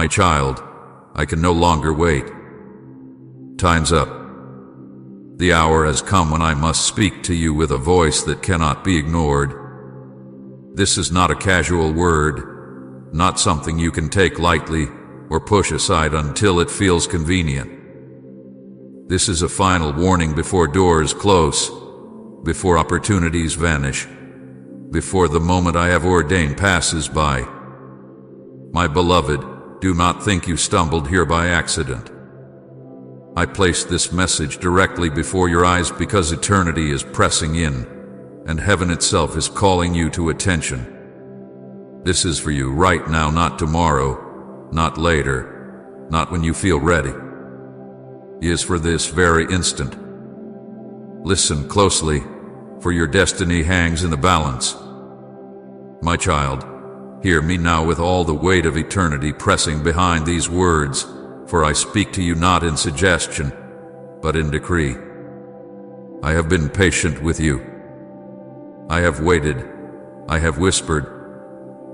My child, I can no longer wait. Time's up. The hour has come when I must speak to you with a voice that cannot be ignored. This is not a casual word, not something you can take lightly or push aside until it feels convenient. This is a final warning before doors close, before opportunities vanish, before the moment I have ordained passes by. My beloved, do not think you stumbled here by accident. I placed this message directly before your eyes because eternity is pressing in, and heaven itself is calling you to attention. This is for you right now, not tomorrow, not later, not when you feel ready. It is for this very instant. Listen closely, for your destiny hangs in the balance. My child, hear me now with all the weight of eternity pressing behind these words, for I speak to you not in suggestion, but in decree. I have been patient with you. I have waited. I have whispered.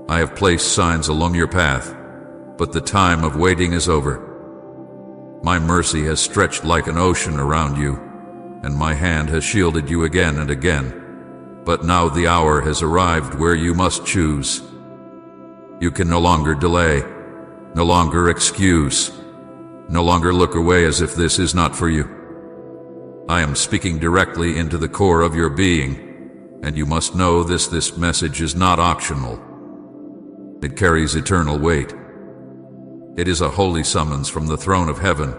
I have placed signs along your path, but the time of waiting is over. My mercy has stretched like an ocean around you, and my hand has shielded you again and again. But now the hour has arrived where you must choose. You can no longer delay, no longer excuse, no longer look away as if this is not for you. I am speaking directly into the core of your being, and you must know this message is not optional. It carries eternal weight. It is a holy summons from the throne of heaven,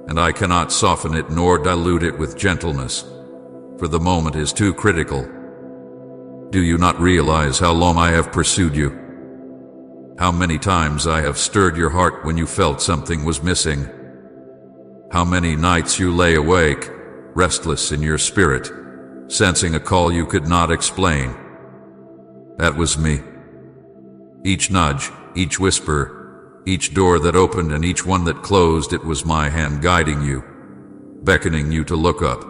and I cannot soften it nor dilute it with gentleness, for the moment is too critical. Do you not realize how long I have pursued you? How many times I have stirred your heart when you felt something was missing? How many nights you lay awake, restless in your spirit, sensing a call you could not explain? That was me. Each nudge, each whisper, each door that opened and each one that closed, it was my hand guiding you, beckoning you to look up.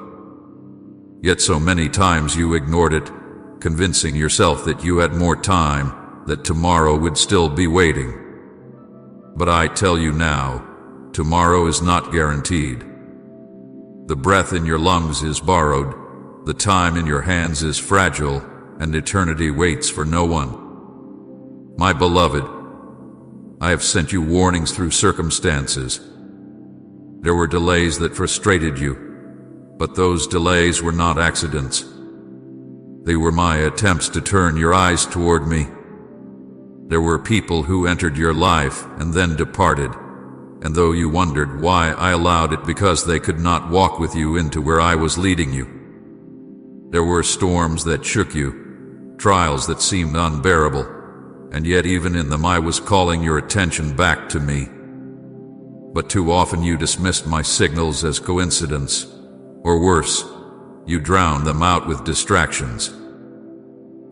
Yet so many times you ignored it, convincing yourself that you had more time, that tomorrow would still be waiting. But I tell you now, tomorrow is not guaranteed. The breath in your lungs is borrowed, the time in your hands is fragile, and eternity waits for no one. My beloved, I have sent you warnings through circumstances. There were delays that frustrated you, but those delays were not accidents. They were my attempts to turn your eyes toward me. There were people who entered your life and then departed, and though you wondered why I allowed it, because they could not walk with you into where I was leading you. There were storms that shook you, trials that seemed unbearable, and yet even in them I was calling your attention back to me. But too often you dismissed my signals as coincidence, or worse, you drowned them out with distractions.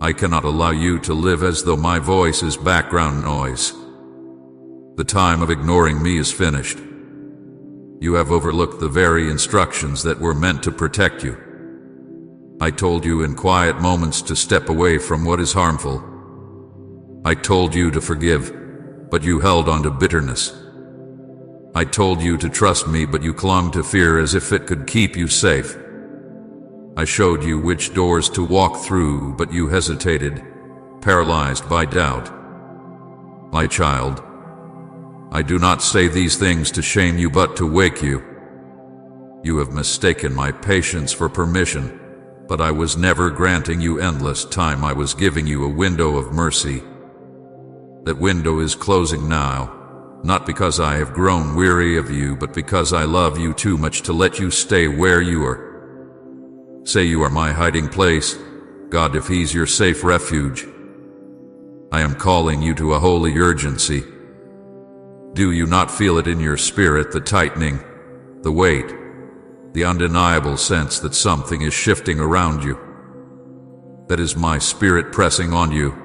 I cannot allow you to live as though my voice is background noise. The time of ignoring me is finished. You have overlooked the very instructions that were meant to protect you. I told you in quiet moments to step away from what is harmful. I told you to forgive, but you held on to bitterness. I told you to trust me, but you clung to fear as if it could keep you safe. I showed you which doors to walk through, but you hesitated, paralyzed by doubt. My child, I do not say these things to shame you, but to wake you. You have mistaken my patience for permission, but I was never granting you endless time. I was giving you a window of mercy. That window is closing now, not because I have grown weary of you, but because I love you too much to let you stay where you are. Say you are my hiding place, God, if He's your safe refuge. I am calling you to a holy urgency. Do you not feel it in your spirit, the tightening, the weight, the undeniable sense that something is shifting around you? That is my spirit pressing on you.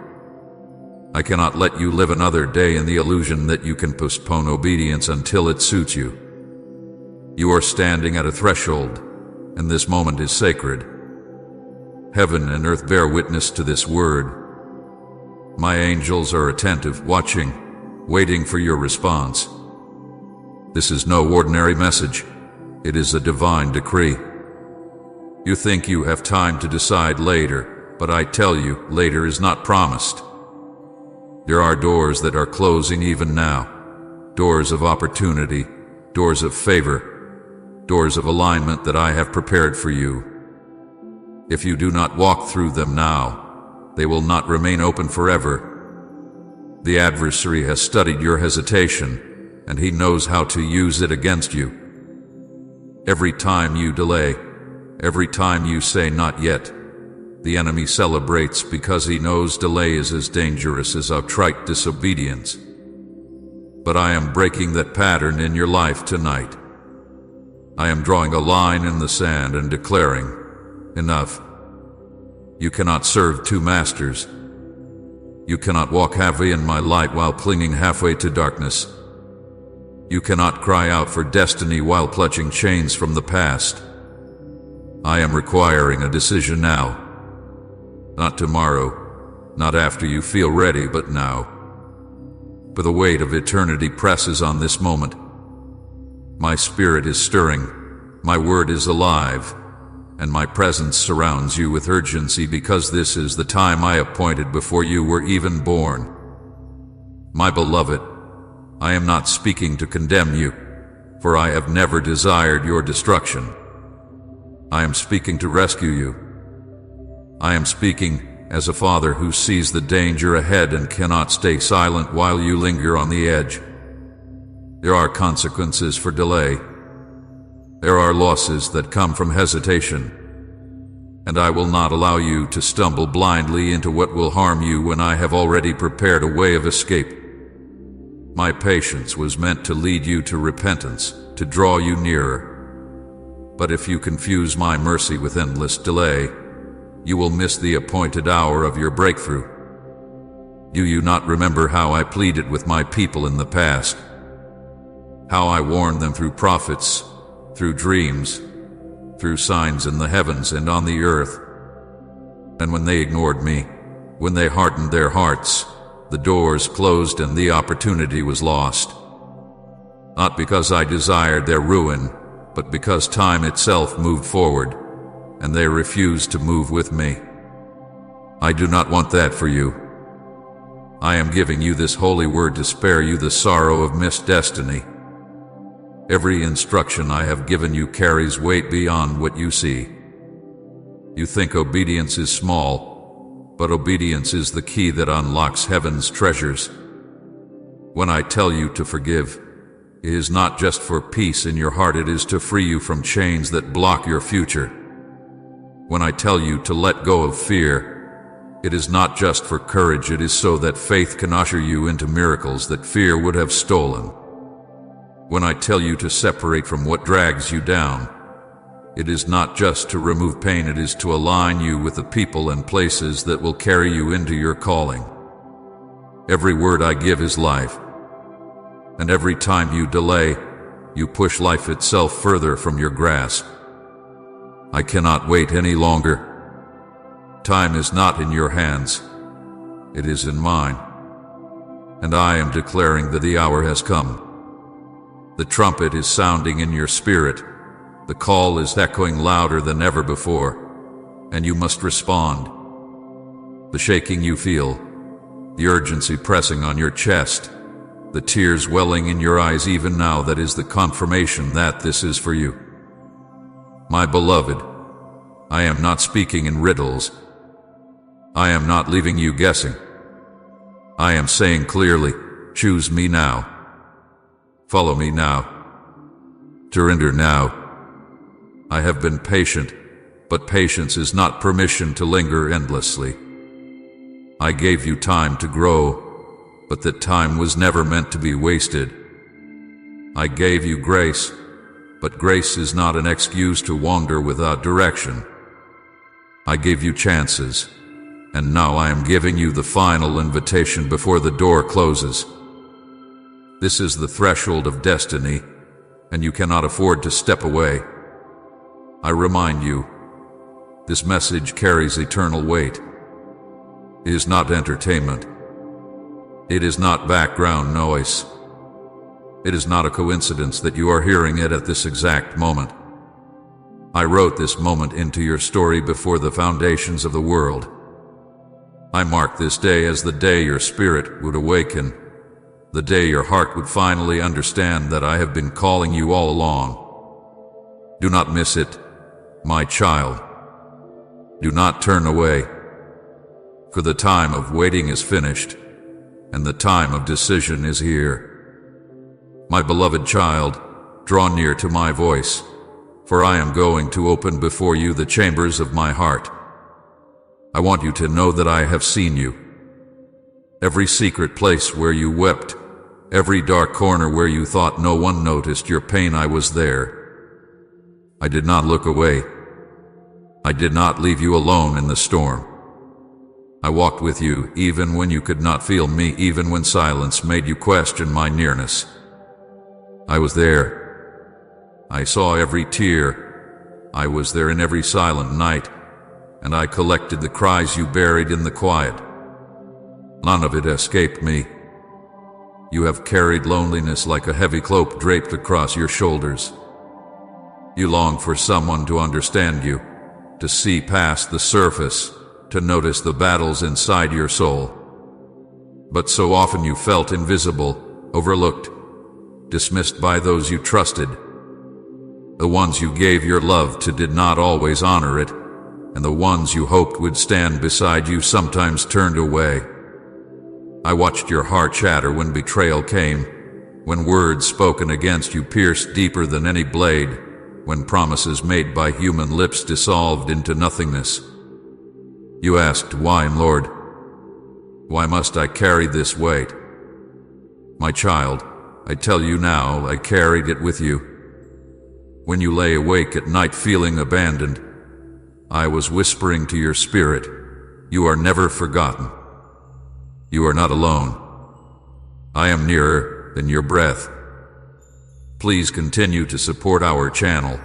I cannot let you live another day in the illusion that you can postpone obedience until it suits you. You are standing at a threshold, and this moment is sacred. Heaven and earth bear witness to this word. My angels are attentive, watching, waiting for your response. This is no ordinary message. It is a divine decree. You think you have time to decide later, but I tell you, later is not promised. There are doors that are closing even now. Doors of opportunity, doors of favor, doors of alignment that I have prepared for you. If you do not walk through them now, they will not remain open forever. The adversary has studied your hesitation, and he knows how to use it against you. Every time you delay, every time you say not yet, the enemy celebrates because he knows delay is as dangerous as outright disobedience. But I am breaking that pattern in your life tonight. I am drawing a line in the sand and declaring, enough. You cannot serve two masters. You cannot walk halfway in my light while clinging halfway to darkness. You cannot cry out for destiny while clutching chains from the past. I am requiring a decision now. Not tomorrow, not after you feel ready, but now. For the weight of eternity presses on this moment. My spirit is stirring, my word is alive, and my presence surrounds you with urgency because this is the time I appointed before you were even born. My beloved, I am not speaking to condemn you, for I have never desired your destruction. I am speaking to rescue you. I am speaking as a father who sees the danger ahead and cannot stay silent while you linger on the edge. There are consequences for delay. There are losses that come from hesitation. And I will not allow you to stumble blindly into what will harm you when I have already prepared a way of escape. My patience was meant to lead you to repentance, to draw you nearer. But if you confuse my mercy with endless delay, you will miss the appointed hour of your breakthrough. Do you not remember how I pleaded with my people in the past? How I warned them through prophets, through dreams, through signs in the heavens and on the earth. And when they ignored me, when they hardened their hearts, the doors closed and the opportunity was lost. Not because I desired their ruin, but because time itself moved forward, and they refused to move with me. I do not want that for you. I am giving you this holy word to spare you the sorrow of missed destiny. Every instruction I have given you carries weight beyond what you see. You think obedience is small, but obedience is the key that unlocks heaven's treasures. When I tell you to forgive, it is not just for peace in your heart, it is to free you from chains that block your future. When I tell you to let go of fear, it is not just for courage, it is so that faith can usher you into miracles that fear would have stolen. When I tell you to separate from what drags you down, it is not just to remove pain, it is to align you with the people and places that will carry you into your calling. Every word I give is life, and every time you delay, you push life itself further from your grasp. I cannot wait any longer. Time is not in your hands, it is in mine. And I am declaring that the hour has come. The trumpet is sounding in your spirit. The call is echoing louder than ever before, and you must respond. The shaking you feel, the urgency pressing on your chest, the tears welling in your eyes even now, that is the confirmation that this is for you. My beloved, I am not speaking in riddles. I am not leaving you guessing. I am saying clearly, choose me now. Follow me now. Surrender now. I have been patient, but patience is not permission to linger endlessly. I gave you time to grow, but that time was never meant to be wasted. I gave you grace, but grace is not an excuse to wander without direction. I gave you chances, and now I am giving you the final invitation before the door closes. This is the threshold of destiny, and you cannot afford to step away. I remind you, this message carries eternal weight. It is not entertainment. It is not background noise. It is not a coincidence that you are hearing it at this exact moment. I wrote this moment into your story before the foundations of the world. I marked this day as the day your spirit would awaken, the day your heart would finally understand that I have been calling you all along. Do not miss it, my child. Do not turn away, for the time of waiting is finished, and the time of decision is here. My beloved child, draw near to my voice, for I am going to open before you the chambers of my heart. I want you to know that I have seen you. Every secret place where you wept, every dark corner where you thought no one noticed your pain, I was there. I did not look away. I did not leave you alone in the storm. I walked with you even when you could not feel me, even when silence made you question my nearness. I was there. I saw every tear. I was there in every silent night, and I collected the cries you buried in the quiet. None of it escaped me. You have carried loneliness like a heavy cloak draped across your shoulders. You long for someone to understand you, to see past the surface, to notice the battles inside your soul. But so often you felt invisible, overlooked, dismissed by those you trusted. The ones you gave your love to did not always honor it, and the ones you hoped would stand beside you sometimes turned away. I watched your heart shatter when betrayal came, when words spoken against you pierced deeper than any blade, when promises made by human lips dissolved into nothingness. You asked, "Why, Lord? Why must I carry this weight?" My child, I tell you now, I carried it with you. When you lay awake at night feeling abandoned, I was whispering to your spirit, "You are never forgotten. You are not alone. I am nearer than your breath." Please continue to support our channel,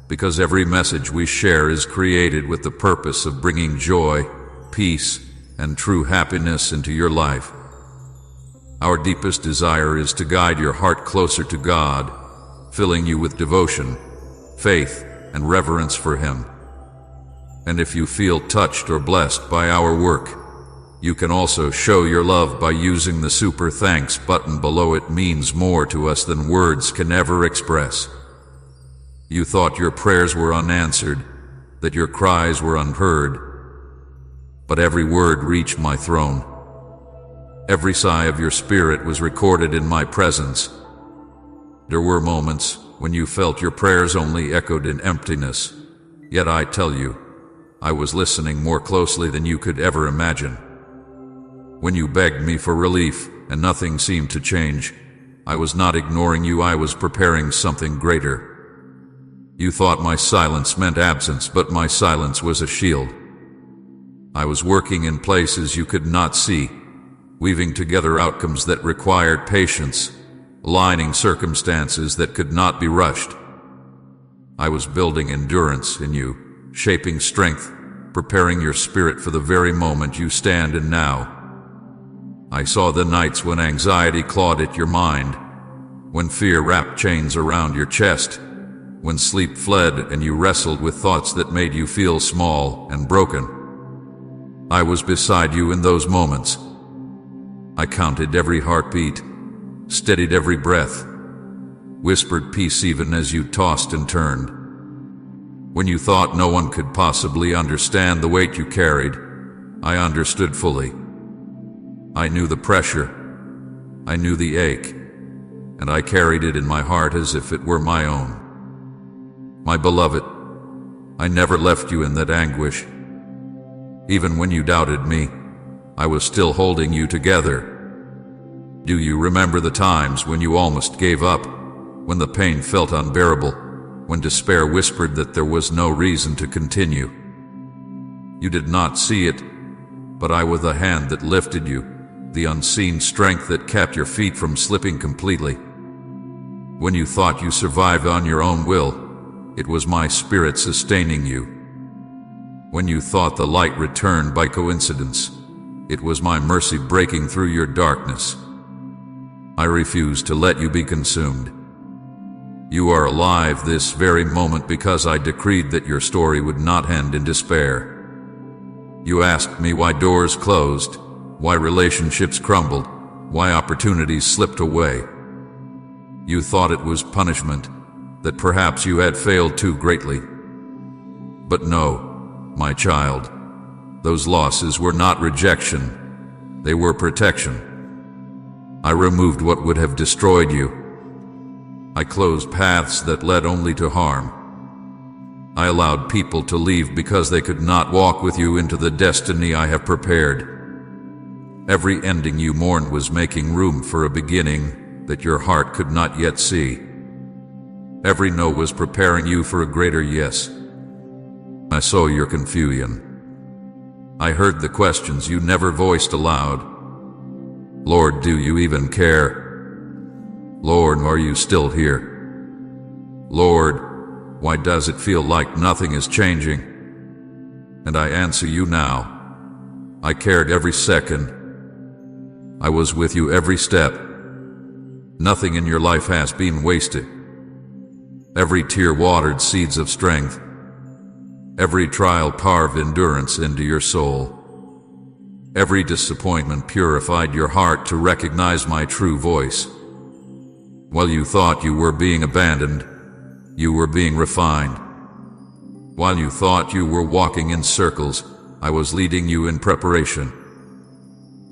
because every message we share is created with the purpose of bringing joy, peace, and true happiness into your life. Our deepest desire is to guide your heart closer to God, filling you with devotion, faith, and reverence for Him. And if you feel touched or blessed by our work, you can also show your love by using the Super Thanks button below. It means more to us than words can ever express. You thought your prayers were unanswered, that your cries were unheard, but every word reached my throne. Every sigh of your spirit was recorded in my presence. There were moments when you felt your prayers only echoed in emptiness, yet I tell you, I was listening more closely than you could ever imagine. When you begged me for relief and nothing seemed to change, I was not ignoring you, I was preparing something greater. You thought my silence meant absence, but my silence was a shield. I was working in places you could not see, weaving together outcomes that required patience, aligning circumstances that could not be rushed. I was building endurance in you, shaping strength, preparing your spirit for the very moment you stand in now. I saw the nights when anxiety clawed at your mind, when fear wrapped chains around your chest, when sleep fled and you wrestled with thoughts that made you feel small and broken. I was beside you in those moments. I counted every heartbeat, steadied every breath, whispered peace even as you tossed and turned. When you thought no one could possibly understand the weight you carried, I understood fully. I knew the pressure, I knew the ache, and I carried it in my heart as if it were my own. My beloved, I never left you in that anguish. Even when you doubted me, I was still holding you together. Do you remember the times when you almost gave up, when the pain felt unbearable, when despair whispered that there was no reason to continue? You did not see it, but I was the hand that lifted you, the unseen strength that kept your feet from slipping completely. When you thought you survived on your own will, it was my spirit sustaining you. When you thought the light returned by coincidence, It was my mercy breaking through your darkness. I refuse to let you be consumed. You are alive this very moment because I decreed that your story would not end in despair. You asked me why doors closed, why relationships crumbled, why opportunities slipped away. You thought it was punishment, that perhaps you had failed too greatly. But no, my child, those losses were not rejection, they were protection. I removed what would have destroyed you. I closed paths that led only to harm. I allowed people to leave because they could not walk with you into the destiny I have prepared. Every ending you mourned was making room for a beginning that your heart could not yet see. Every no was preparing you for a greater yes. I saw your confusion. I heard the questions you never voiced aloud. Lord, do you even care? Lord, are you still here? Lord, why does it feel like nothing is changing? And I answer you now. I cared every second. I was with you every step. Nothing in your life has been wasted. Every tear watered seeds of strength. Every trial carved endurance into your soul. Every disappointment purified your heart to recognize my true voice. While you thought you were being abandoned, you were being refined. While you thought you were walking in circles, I was leading you in preparation.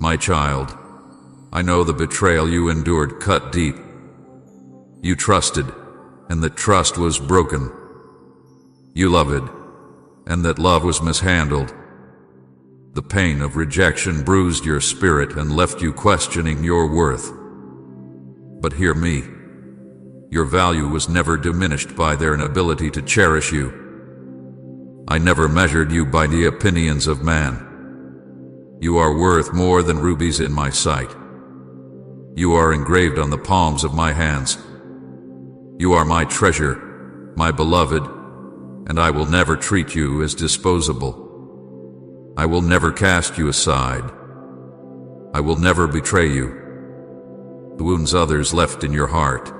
My child, I know the betrayal you endured cut deep. You trusted, and that trust was broken. You loved, and that love was mishandled. The pain of rejection bruised your spirit and left you questioning your worth. But hear me. Your value was never diminished by their inability to cherish you. I never measured you by the opinions of man. You are worth more than rubies in my sight. You are engraved on the palms of my hands. You are my treasure, my beloved, and I will never treat you as disposable. I will never cast you aside. I will never betray you. The wounds others left in your heart,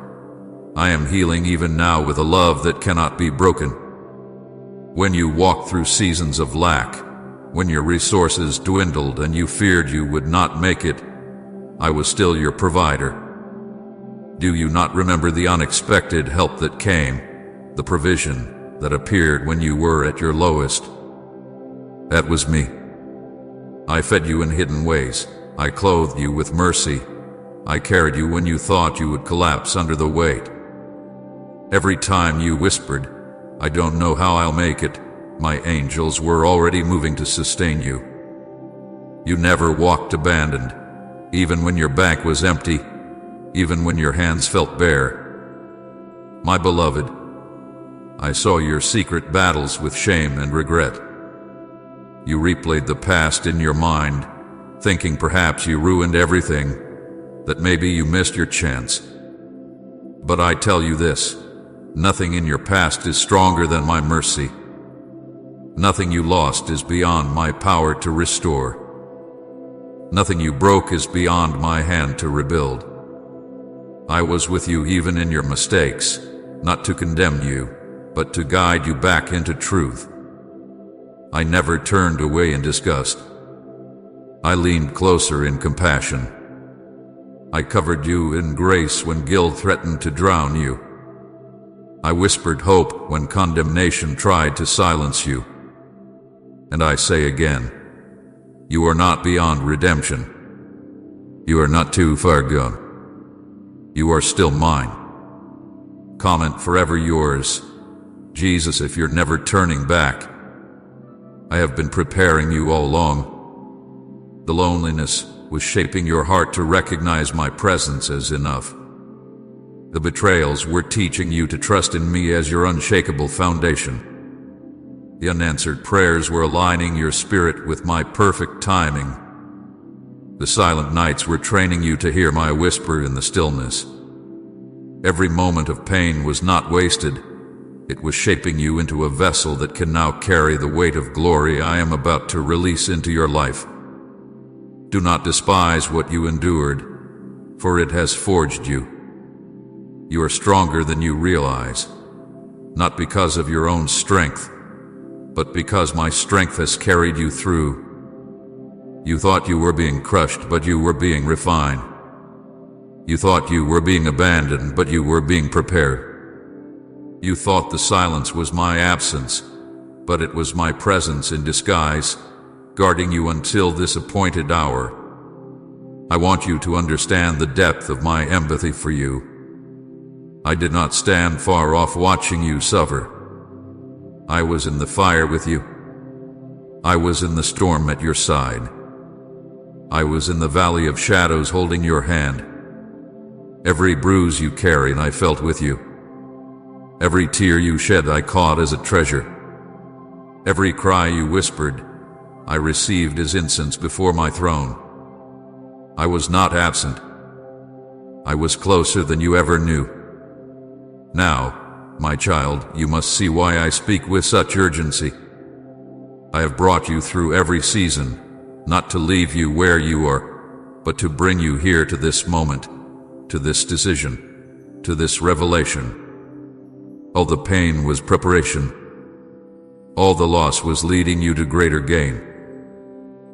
I am healing even now with a love that cannot be broken. When you walked through seasons of lack, when your resources dwindled and you feared you would not make it, I was still your provider. Do you not remember the unexpected help that came, the provision that appeared when you were at your lowest? That was me. I fed you in hidden ways. I clothed you with mercy. I carried you when you thought you would collapse under the weight. Every time you whispered, "I don't know how I'll make it," my angels were already moving to sustain you. You never walked abandoned, even when your bank was empty, even when your hands felt bare. My beloved, I saw your secret battles with shame and regret. You replayed the past in your mind, thinking perhaps you ruined everything, that maybe you missed your chance. But I tell you this, nothing in your past is stronger than my mercy. Nothing you lost is beyond my power to restore. Nothing you broke is beyond my hand to rebuild. I was with you even in your mistakes, not to condemn you, but to guide you back into truth. I never turned away in disgust. I leaned closer in compassion. I covered you in grace when guilt threatened to drown you. I whispered hope when condemnation tried to silence you. And I say again, you are not beyond redemption. You are not too far gone. You are still mine. Comment forever yours, Jesus, if you're never turning back. I have been preparing you all along. The loneliness was shaping your heart to recognize my presence as enough. The betrayals were teaching you to trust in me as your unshakable foundation. The unanswered prayers were aligning your spirit with my perfect timing. The silent nights were training you to hear my whisper in the stillness. Every moment of pain was not wasted. It was shaping you into a vessel that can now carry the weight of glory I am about to release into your life. Do not despise what you endured, for it has forged you. You are stronger than you realize, not because of your own strength, but because my strength has carried you through. You thought you were being crushed, but you were being refined. You thought you were being abandoned, but you were being prepared. You thought the silence was my absence, but it was my presence in disguise, guarding you until this appointed hour. I want you to understand the depth of my empathy for you. I did not stand far off watching you suffer. I was in the fire with you. I was in the storm at your side. I was in the valley of shadows holding your hand. Every bruise you carried I felt with you. Every tear you shed I caught as a treasure. Every cry you whispered I received as incense before my throne. I was not absent. I was closer than you ever knew. Now, my child, you must see why I speak with such urgency. I have brought you through every season, not to leave you where you are, but to bring you here to this moment, to this decision, to this revelation. All the pain was preparation. All the loss was leading you to greater gain.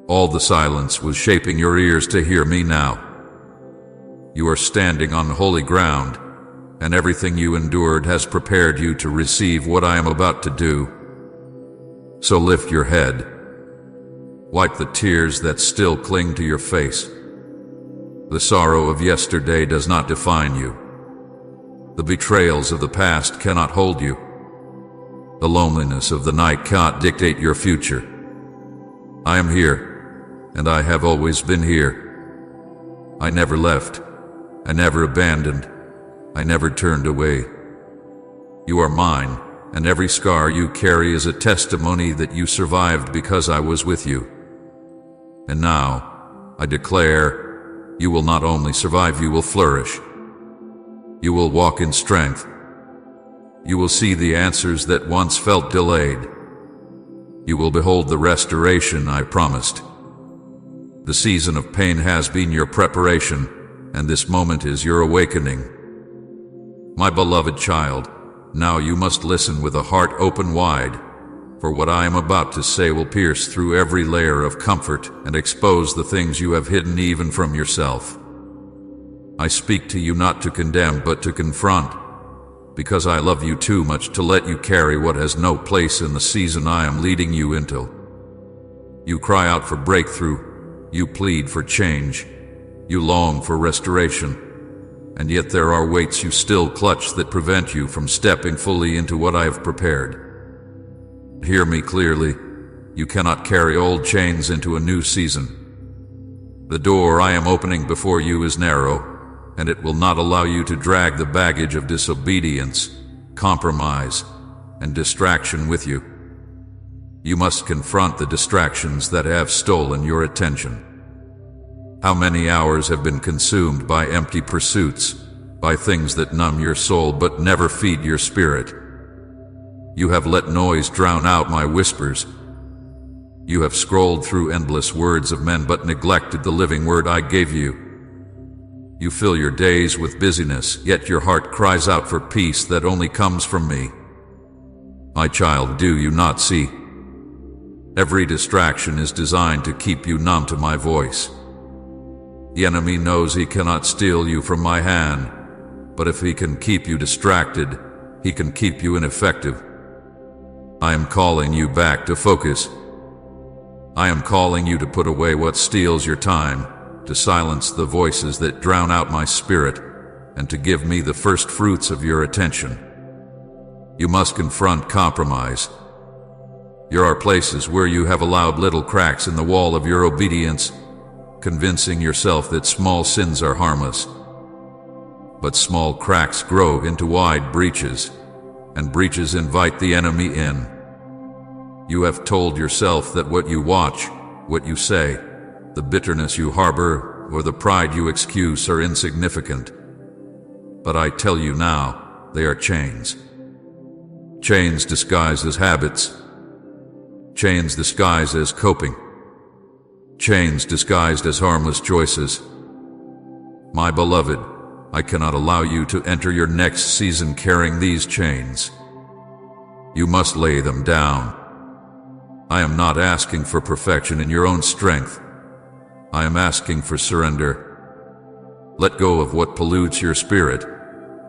All the silence was shaping your ears to hear me now. You are standing on holy ground, and everything you endured has prepared you to receive what I am about to do. So lift your head. Wipe the tears that still cling to your face. The sorrow of yesterday does not define you. The betrayals of the past cannot hold you. The loneliness of the night cannot dictate your future. I am here, and I have always been here. I never left. I never abandoned. I never turned away. You are mine, and every scar you carry is a testimony that you survived because I was with you. And now, I declare, you will not only survive, you will flourish. You will walk in strength. You will see the answers that once felt delayed. You will behold the restoration I promised. The season of pain has been your preparation, and this moment is your awakening. My beloved child, now you must listen with a heart open wide, for what I am about to say will pierce through every layer of comfort and expose the things you have hidden even from yourself. I speak to you not to condemn but to confront, because I love you too much to let you carry what has no place in the season I am leading you into. You cry out for breakthrough, you plead for change, you long for restoration, and yet there are weights you still clutch that prevent you from stepping fully into what I have prepared. Hear me clearly, you cannot carry old chains into a new season. The door I am opening before you is narrow, and it will not allow you to drag the baggage of disobedience, compromise, and distraction with you. You must confront the distractions that have stolen your attention. How many hours have been consumed by empty pursuits, by things that numb your soul but never feed your spirit? You have let noise drown out my whispers. You have scrolled through endless words of men but neglected the living word I gave you. You fill your days with busyness, yet your heart cries out for peace that only comes from me. My child, do you not see? Every distraction is designed to keep you numb to my voice. The enemy knows he cannot steal you from my hand, but if he can keep you distracted, he can keep you ineffective. I am calling you back to focus. I am calling you to put away what steals your time, to silence the voices that drown out my spirit, and to give me the first fruits of your attention. You must confront compromise. There are places where you have allowed little cracks in the wall of your obedience, convincing yourself that small sins are harmless. But small cracks grow into wide breaches, and breaches invite the enemy in. You have told yourself that what you watch, what you say, the bitterness you harbor, or the pride you excuse are insignificant. But I tell you now, they are chains. Chains disguised as habits. Chains disguised as coping. chains disguised as harmless choices. My beloved, I cannot allow you to enter your next season carrying these chains. You must lay them down. I am not asking for perfection in your own strength. I am asking for surrender. Let go of what pollutes your spirit,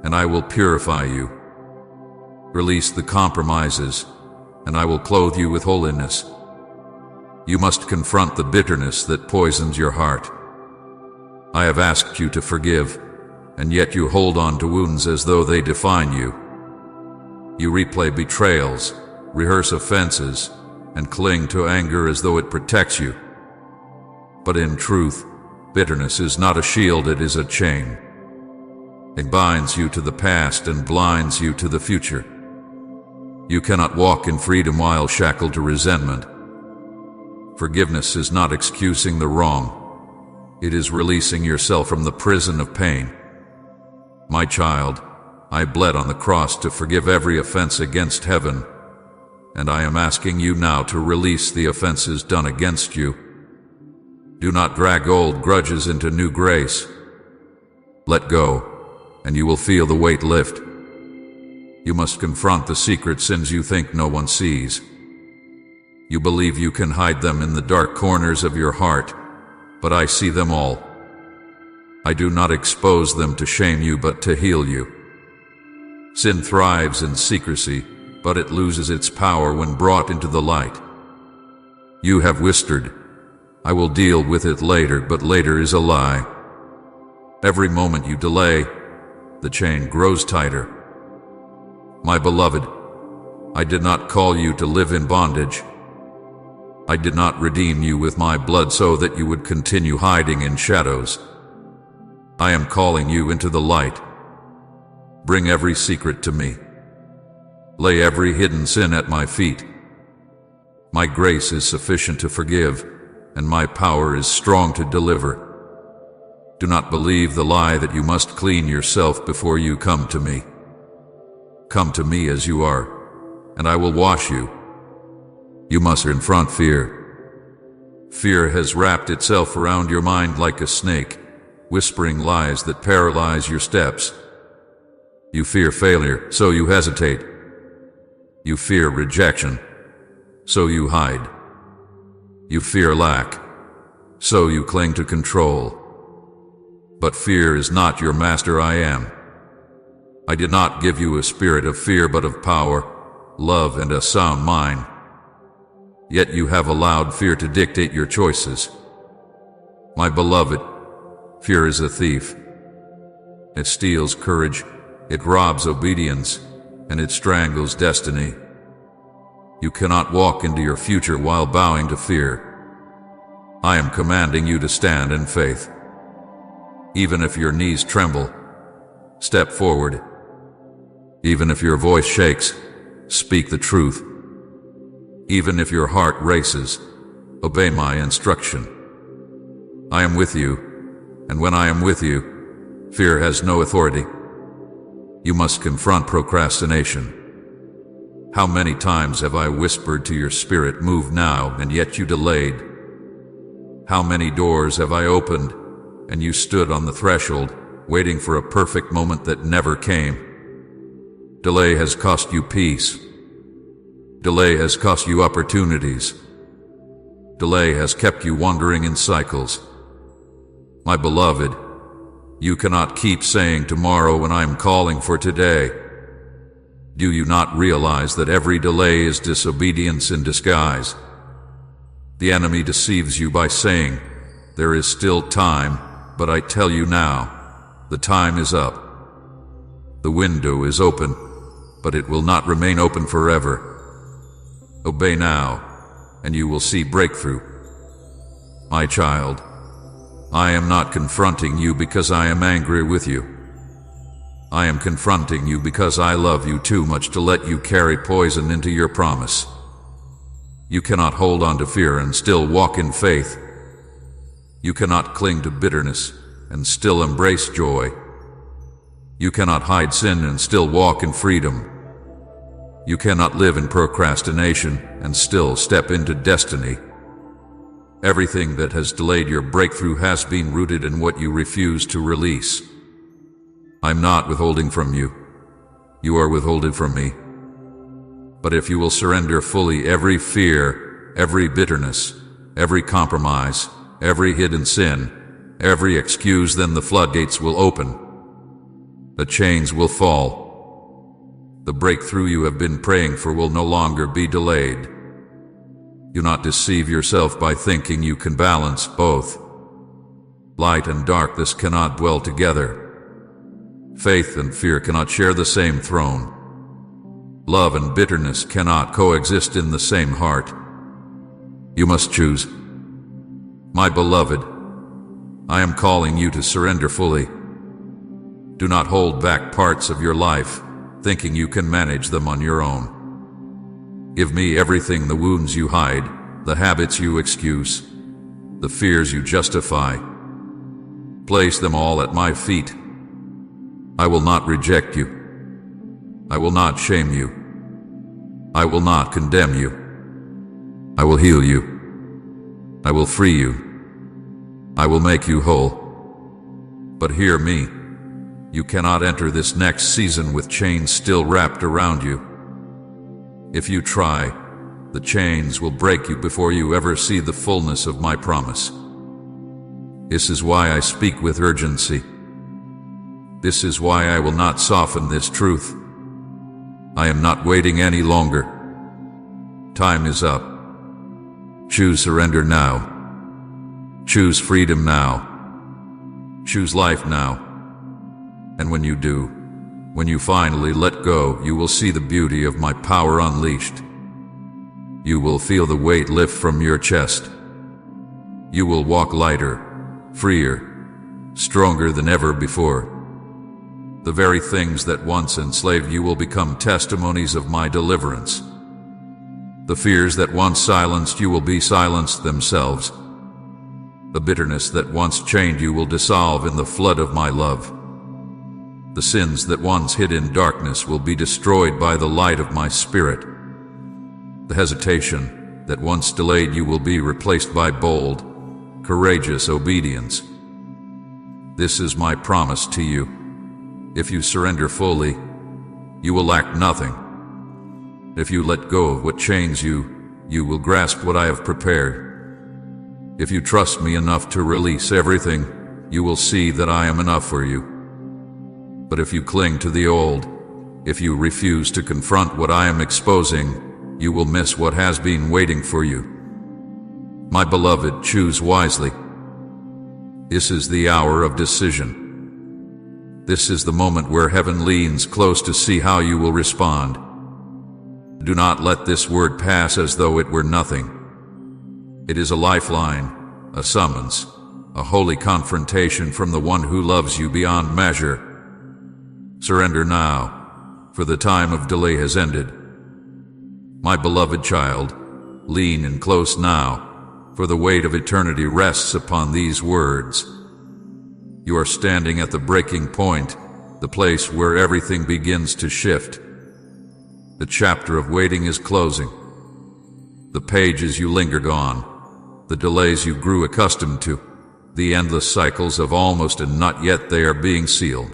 and I will purify you. Release the compromises, and I will clothe you with holiness. You must confront the bitterness that poisons your heart. I have asked you to forgive, and yet you hold on to wounds as though they define you. You replay betrayals, rehearse offenses, and cling to anger as though it protects you. But in truth, bitterness is not a shield, it is a chain. It binds you to the past and blinds you to the future. You cannot walk in freedom while shackled to resentment. Forgiveness is not excusing the wrong. It is releasing yourself from the prison of pain. My child, I bled on the cross to forgive every offense against heaven, and I am asking you now to release the offenses done against you. Do not drag old grudges into new grace. Let go, and you will feel the weight lift. You must confront the secret sins you think no one sees. You believe you can hide them in the dark corners of your heart, but I see them all. I do not expose them to shame you, but to heal you. Sin thrives in secrecy, but it loses its power when brought into the light. You have whispered, I will deal with it later, but later is a lie. Every moment you delay, the chain grows tighter. My beloved, I did not call you to live in bondage. I did not redeem you with my blood so that you would continue hiding in shadows. I am calling you into the light. Bring every secret to me. Lay every hidden sin at my feet. My grace is sufficient to forgive, and my power is strong to deliver. Do not believe the lie that you must clean yourself before you come to me. Come to me as you are, and I will wash you. You must confront fear. Fear has wrapped itself around your mind like a snake, whispering lies that paralyze your steps. You fear failure, so you hesitate. You fear rejection, so you hide. You fear lack, so you cling to control. But fear is not your master. I am. I did not give you a spirit of fear, but of power, love, and a sound mind. Yet you have allowed fear to dictate your choices. My beloved, fear is a thief. It steals courage, it robs obedience, and it strangles destiny. You cannot walk into your future while bowing to fear. I am commanding you to stand in faith. Even if your knees tremble, step forward. Even if your voice shakes, speak the truth. Even if your heart races, obey my instruction. I am with you, and when I am with you, fear has no authority. You must confront procrastination. How many times have I whispered to your spirit, move now, and yet you delayed? How many doors have I opened, and you stood on the threshold, waiting for a perfect moment that never came? Delay has cost you peace. Delay has cost you opportunities. Delay has kept you wandering in cycles. My beloved, you cannot keep saying tomorrow when I am calling for today. Do you not realize that every delay is disobedience in disguise? The enemy deceives you by saying, there is still time, but I tell you now, the time is up. The window is open, but it will not remain open forever. Obey now, and you will see breakthrough. My child, I am not confronting you because I am angry with you. I am confronting you because I love you too much to let you carry poison into your promise. You cannot hold on to fear and still walk in faith. You cannot cling to bitterness and still embrace joy. You cannot hide sin and still walk in freedom. You cannot live in procrastination and still step into destiny. Everything that has delayed your breakthrough has been rooted in what you refuse to release. I'm not withholding from you. You are withholding from me. But if you will surrender fully every fear, every bitterness, every compromise, every hidden sin, every excuse, then the floodgates will open. The chains will fall. The breakthrough you have been praying for will no longer be delayed. Do not deceive yourself by thinking you can balance both. Light and darkness cannot dwell together. Faith and fear cannot share the same throne. Love and bitterness cannot coexist in the same heart. You must choose. My beloved, I am calling you to surrender fully. Do not hold back parts of your life, thinking you can manage them on your own. Give me everything: the wounds you hide, the habits you excuse, the fears you justify. Place them all at my feet. I will not reject you. I will not shame you. I will not condemn you. I will heal you. I will free you. I will make you whole. But hear me. You cannot enter this next season with chains still wrapped around you. If you try, the chains will break you before you ever see the fullness of my promise. This is why I speak with urgency. This is why I will not soften this truth. I am not waiting any longer. Time is up. Choose surrender now. Choose freedom now. Choose life now. And when you do, when you finally let go, you will see the beauty of my power unleashed. You will feel the weight lift from your chest. You will walk lighter, freer, stronger than ever before. The very things that once enslaved you will become testimonies of my deliverance. The fears that once silenced you will be silenced themselves. The bitterness that once chained you will dissolve in the flood of my love. The sins that once hid in darkness will be destroyed by the light of my spirit. The hesitation that once delayed you will be replaced by bold, courageous obedience. This is my promise to you. If you surrender fully, you will lack nothing. If you let go of what chains you, you will grasp what I have prepared. If you trust me enough to release everything, you will see that I am enough for you. But if you cling to the old, if you refuse to confront what I am exposing, you will miss what has been waiting for you. My beloved, choose wisely. This is the hour of decision. This is the moment where heaven leans close to see how you will respond. Do not let this word pass as though it were nothing. It is a lifeline, a summons, a holy confrontation from the one who loves you beyond measure. Surrender now, for the time of delay has ended. My beloved child, lean in close now, for the weight of eternity rests upon these words. You are standing at the breaking point, the place where everything begins to shift. The chapter of waiting is closing. The pages you lingered on, the delays you grew accustomed to, the endless cycles of almost and not yet, they are being sealed.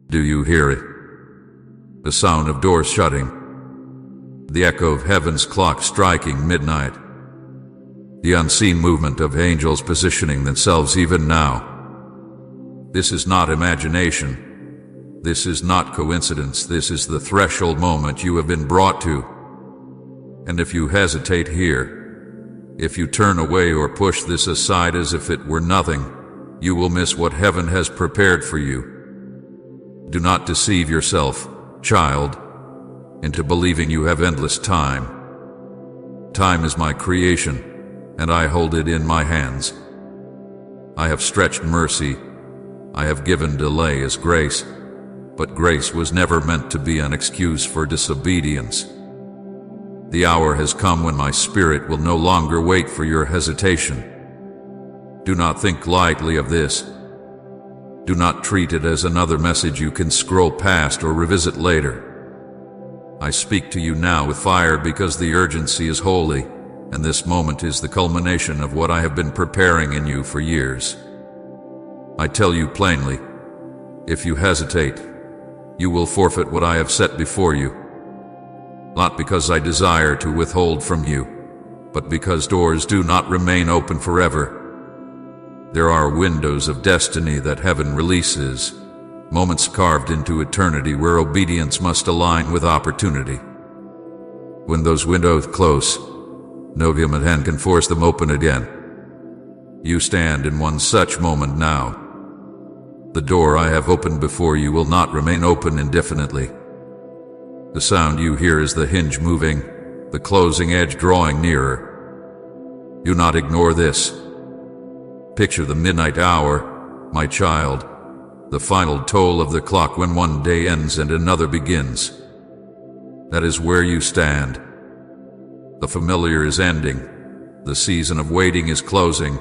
Do you hear it? The sound of doors shutting, the echo of heaven's clock striking midnight, the unseen movement of angels positioning themselves even now. This is not imagination. This is not coincidence. This is the threshold moment you have been brought to. And if you hesitate here, if you turn away or push this aside as if it were nothing, you will miss what heaven has prepared for you. Do not deceive yourself, child, into believing you have endless time. Time is my creation, and I hold it in my hands. I have stretched mercy. I have given delay as grace, but grace was never meant to be an excuse for disobedience. The hour has come when my spirit will no longer wait for your hesitation. Do not think lightly of this. Do not treat it as another message you can scroll past or revisit later. I speak to you now with fire because the urgency is holy, and this moment is the culmination of what I have been preparing in you for years. I tell you plainly, if you hesitate, you will forfeit what I have set before you. Not because I desire to withhold from you, but because doors do not remain open forever. There are windows of destiny that heaven releases, moments carved into eternity where obedience must align with opportunity. When those windows close, no human hand can force them open again. You stand in one such moment now. The door I have opened before you will not remain open indefinitely. The sound you hear is the hinge moving, the closing edge drawing nearer. Do not ignore this. Picture the midnight hour, my child, the final toll of the clock when one day ends and another begins. That is where you stand. The familiar is ending, the season of waiting is closing,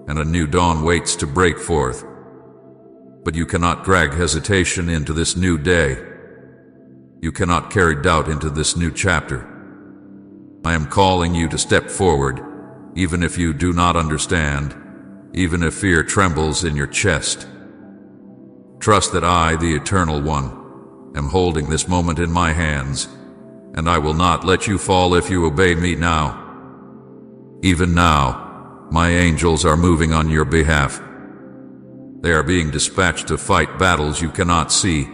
and a new dawn waits to break forth. But you cannot drag hesitation into this new day. You cannot carry doubt into this new chapter. I am calling you to step forward, even if you do not understand, even if fear trembles in your chest. Trust that I, the Eternal One, am holding this moment in my hands, and I will not let you fall if you obey me now. Even now, my angels are moving on your behalf. They are being dispatched to fight battles you cannot see,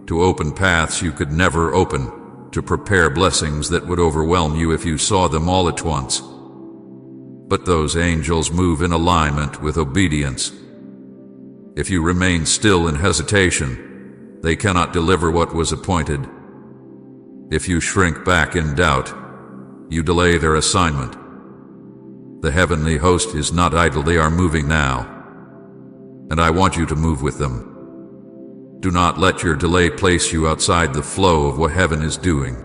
to open paths you could never open, to prepare blessings that would overwhelm you if you saw them all at once. But those angels move in alignment with obedience. If you remain still in hesitation, they cannot deliver what was appointed. If you shrink back in doubt, you delay their assignment. The heavenly host is not idle, they are moving now. And I want you to move with them. Do not let your delay place you outside the flow of what heaven is doing.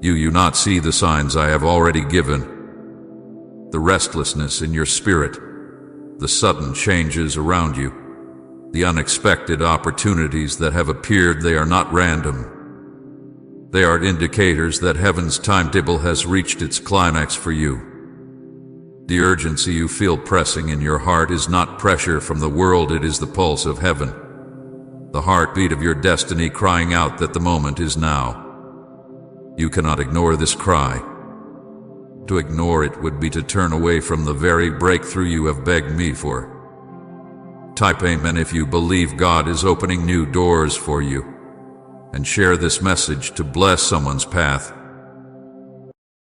You not see the signs I have already given. The restlessness in your spirit, the sudden changes around you, the unexpected opportunities that have appeared, they are not random. They are indicators that heaven's timetable has reached its climax for you. The urgency you feel pressing in your heart is not pressure from the world, it is the pulse of heaven. The heartbeat of your destiny crying out that the moment is now. You cannot ignore this cry. To ignore it would be to turn away from the very breakthrough you have begged me for. Type amen if you believe God is opening new doors for you, and share this message to bless someone's path.